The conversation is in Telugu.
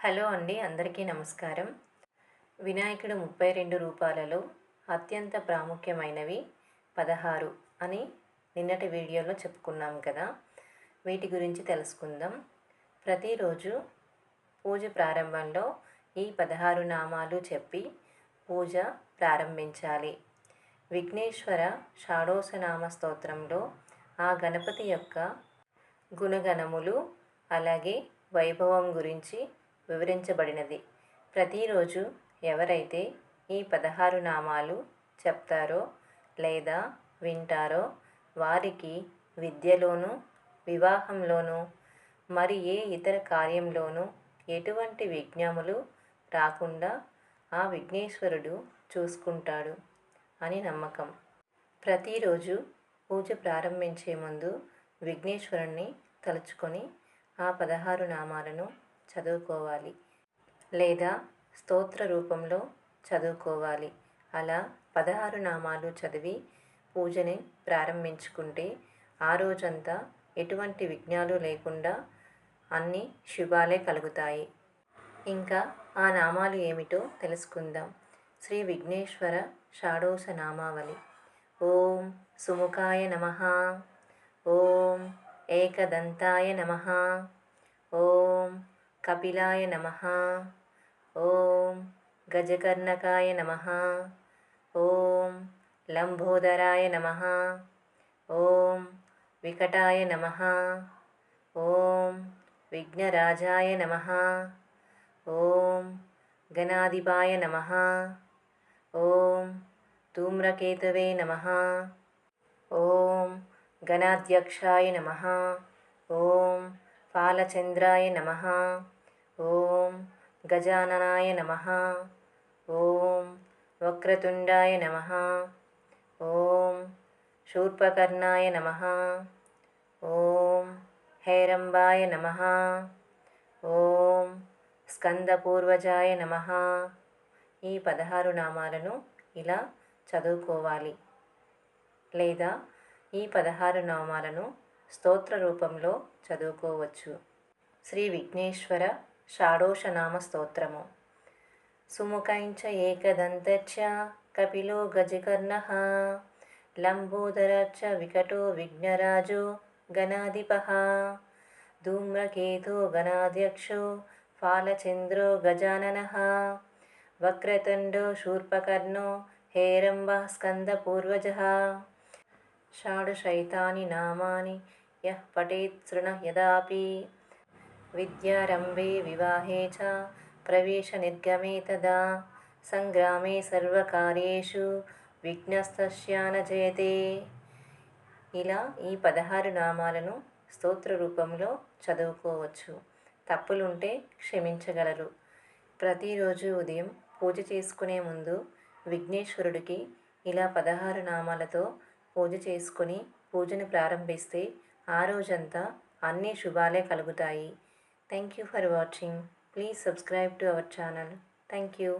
హలో అండి, అందరికీ నమస్కారం. వినాయకుడు 32 రూపాలలో అత్యంత ప్రాముఖ్యమైనవి 16 అని నిన్నటి వీడియోలో చెప్పుకున్నాం కదా. వీటి గురించి తెలుసుకుందాం. ప్రతిరోజు పూజ ప్రారంభంలో ఈ 16 నామాలు చెప్పి పూజ ప్రారంభించాలి. విఘ్నేశ్వర షాడోసనామ స్తోత్రంలో ఆ గణపతి యొక్క గుణగణములు అలాగే వైభవం గురించి వివరించబడినది. ప్రతిరోజు ఎవరైతే ఈ 16 నామాలు చెప్తారో లేదా వింటారో వారికి విద్యలోనూ, వివాహంలోనూ, మరి ఏ ఇతర కార్యంలోనూ ఎటువంటి విఘ్నములు రాకుండా ఆ విఘ్నేశ్వరుడు చూసుకుంటాడు అని నమ్మకం. ప్రతిరోజు పూజ ప్రారంభించే ముందు విఘ్నేశ్వరుణ్ణి తలుచుకొని ఆ 16 నామాలను చదువుకోవాలి లేదా స్తోత్ర రూపంలో చదువుకోవాలి. అలా 16 నామాలు చదివి పూజని ప్రారంభించుకుంటే ఆ రోజంతా ఎటువంటి విఘ్నాలు లేకుండా అన్ని శుభాలే కలుగుతాయి. ఇంకా ఆ నామాలు ఏమిటో తెలుసుకుందాం. శ్రీ విఘ్నేశ్వర షాడోస నామావళి. ఓం సుముఖాయ నమః. ఓం ఏకదంతాయ నమః. ఓం కపిలాయ నమః. ఓం గజకర్ణకాయ నమః. ఓం లంబోదరాయ నమః. ఓం వికటాయ నమః. ఓం విఘ్నరాజాయ నమః. ఓం గణాధిపాయ నమః. ఓం ధూమ్రకేతవే నమః. ఓం గణాధ్యక్షాయ నమః. ఓం ఫాలచంద్రాయ నమః. ఓం గజాననాయ నమః. ఓం వక్రతుండాయ నమః. ఓం శూర్పకర్ణాయ నమః. ఓం హేరంబాయ నమః. ఓం స్కందపూర్వజాయ నమః. ఈ 16 నామాలను ఇలా చదువుకోవాలి లేదా ఈ 16 నామాలను స్తోత్ర రూపంలో చదువుకోవచ్చు. శ్రీ విఘ్నేశ్వర షాడోషనామ స్తోత్రము. సుముఖైంచ ఏకదంతచ్చ కపిలో గజకర్ణః లంబోదరచ్చ వికటో విఘ్నరాజో గణాధిపః ధూమ్రకేతో గణాధ్యక్షో ఫాలచంద్రో గజాననః వక్రతుండో శూర్పకర్ణో హేరంబः స్కందపూర్వజः. షాడశైతాని నామాని యః పఠేత్ శృణు యదాపి విద్యారంభే వివాహే చ ప్రవేశ నిర్గమే తదా సంగ్రామే సర్వకార్యేషు విఘ్నస్తస్య న జయతే. ఇలా ఈ 16 నామాలను స్తోత్ర రూపంలో చదువుకోవచ్చు. తప్పులుంటే క్షమించగలరు. ప్రతిరోజు ఉదయం పూజ చేసుకునే ముందు విఘ్నేశ్వరుడికి ఇలా 16 నామాలతో పూజ చేసుకొని పూజను ప్రారంభిస్తే ఆ రోజంతా అన్ని శుభాలే కలుగుతాయి. Thank you for watching. Please subscribe to our channel. Thank you.